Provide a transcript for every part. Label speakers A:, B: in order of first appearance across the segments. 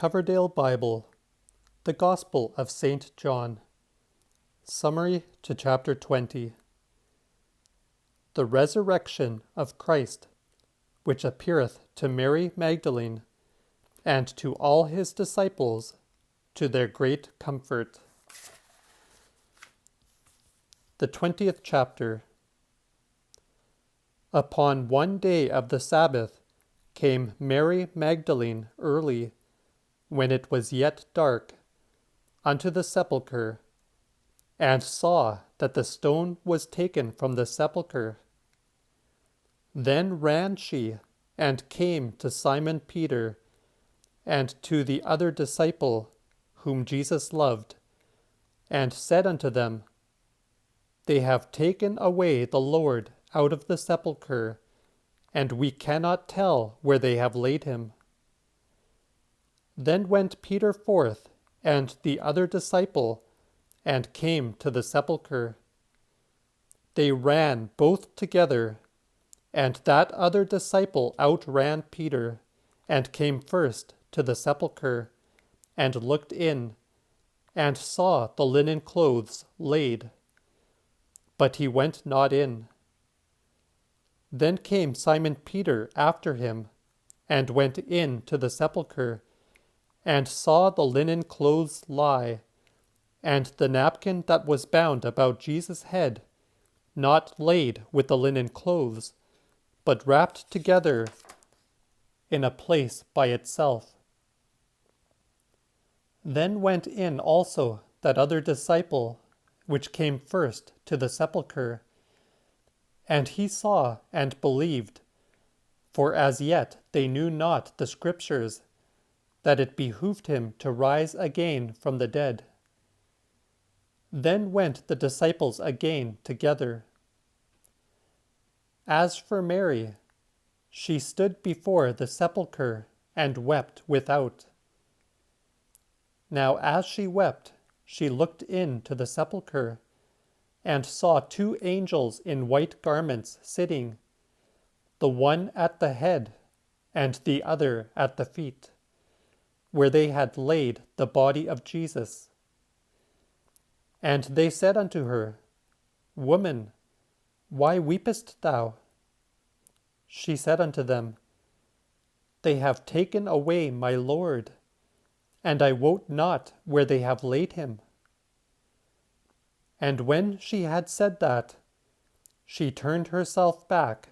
A: Coverdale Bible, the Gospel of St. John. Summary to Chapter 20. The resurrection of Christ, which appeareth to Mary Magdalene, and to all his disciples, to their great comfort. The 20th chapter. Upon one day of the Sabbath came Mary Magdalene early, when it was yet dark, unto the sepulchre, and saw that the stone was taken from the sepulchre. Then ran she, and came to Simon Peter, and to the other disciple, whom Jesus loved, and said unto them, They have taken away the Lord out of the sepulchre, and we cannot tell where they have laid him. Then went Peter forth, and the other disciple, and came to the sepulchre. They ran both together, and that other disciple outran Peter, and came first to the sepulchre, and looked in, and saw the linen clothes laid. But he went not in. Then came Simon Peter after him, and went in to the sepulchre, and saw the linen clothes lie, and the napkin that was bound about Jesus' head, not laid with the linen clothes, but wrapped together in a place by itself. Then went in also that other disciple, which came first to the sepulchre, and he saw and believed, for as yet they knew not the Scriptures, that it behooved him to rise again from the dead. Then went the disciples again together. As for Mary, she stood before the sepulchre and wept without. Now as she wept, she looked into the sepulchre, and saw two angels in white garments sitting, the one at the head, and the other at the feet, where they had laid the body of Jesus. And they said unto her, Woman, why weepest thou? She said unto them, They have taken away my Lord, and I wot not where they have laid him. And when she had said that, she turned herself back,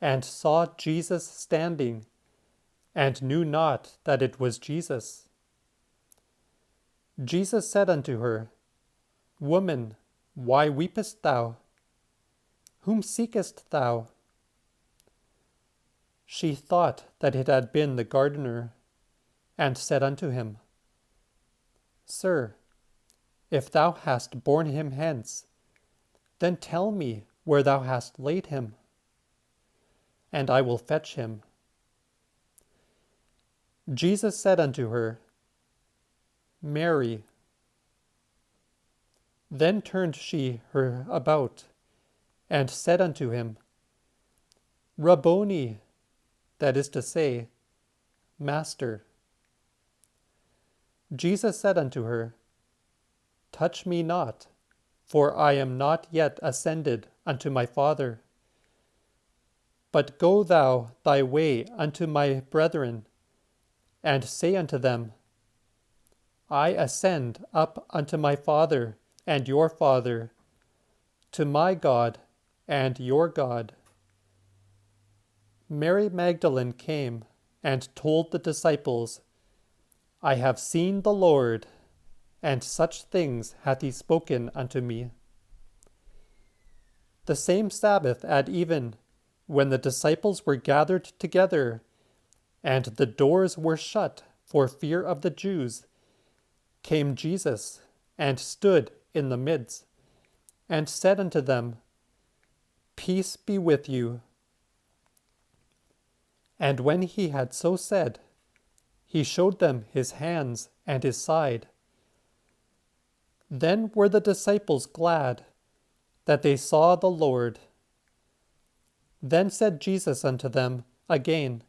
A: and saw Jesus standing, and knew not that it was Jesus. Jesus said unto her, Woman, why weepest thou? Whom seekest thou? She thought that it had been the gardener, and said unto him, Sir, if thou hast borne him hence, then tell me where thou hast laid him, and I will fetch him. Jesus said unto her, Mary. Then turned she her about, and said unto him, Rabboni, that is to say, Master. Jesus said unto her, Touch me not, for I am not yet ascended unto my Father. But go thou thy way unto my brethren, and say unto them, I ascend up unto my Father and your Father, to my God and your God. Mary Magdalene came and told the disciples, I have seen the Lord, and such things hath he spoken unto me. The same Sabbath at even, when the disciples were gathered together, and the doors were shut for fear of the Jews, came Jesus, and stood in the midst, and said unto them, Peace be with you. And when he had so said, he showed them his hands and his side. Then were the disciples glad that they saw the Lord. Then said Jesus unto them again,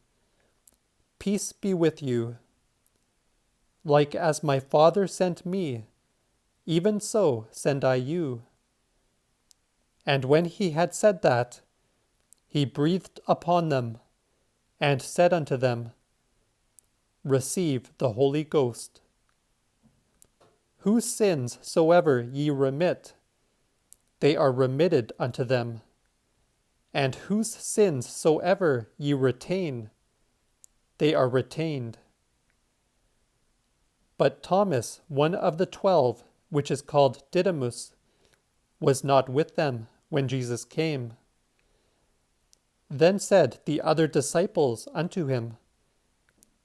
A: Peace be with you. Like as my Father sent me, even so send I you. And when he had said that, he breathed upon them, and said unto them, Receive the Holy Ghost. Whose sins soever ye remit, they are remitted unto them. And whose sins soever ye retain, they are retained. But Thomas, one of the 12, which is called Didymus, was not with them when Jesus came. Then said the other disciples unto him,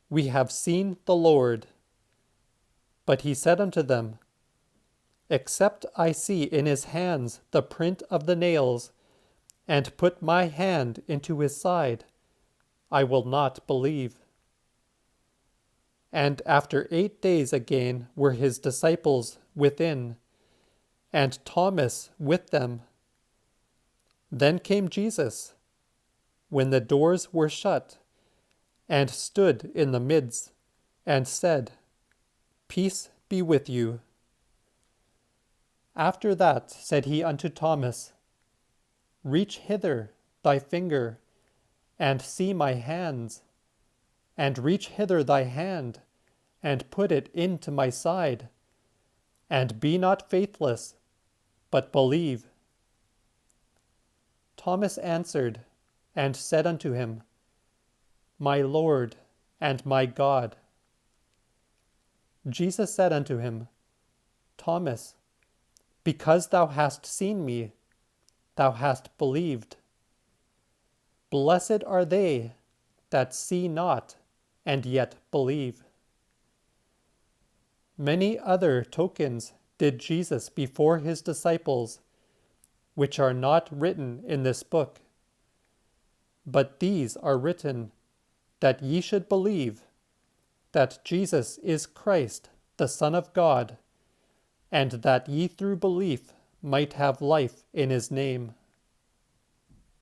A: We have seen the Lord. But he said unto them, Except I see in his hands the print of the nails, and put my hand into his side, I will not believe. And after 8 days again were his disciples within, and Thomas with them. Then came Jesus, when the doors were shut, and stood in the midst, and said, Peace be with you. After that said he unto Thomas, Reach hither thy finger, and see my hands, and reach hither thy hand, and put it into my side, and be not faithless, but believe. Thomas answered, and said unto him, My Lord and my God. Jesus said unto him, Thomas, because thou hast seen me, thou hast believed. Blessed are they that see not, and yet believe. Many other tokens did Jesus before his disciples, which are not written in this book. But these are written, that ye should believe that Jesus is Christ, the Son of God, and that ye through belief might have life in his name.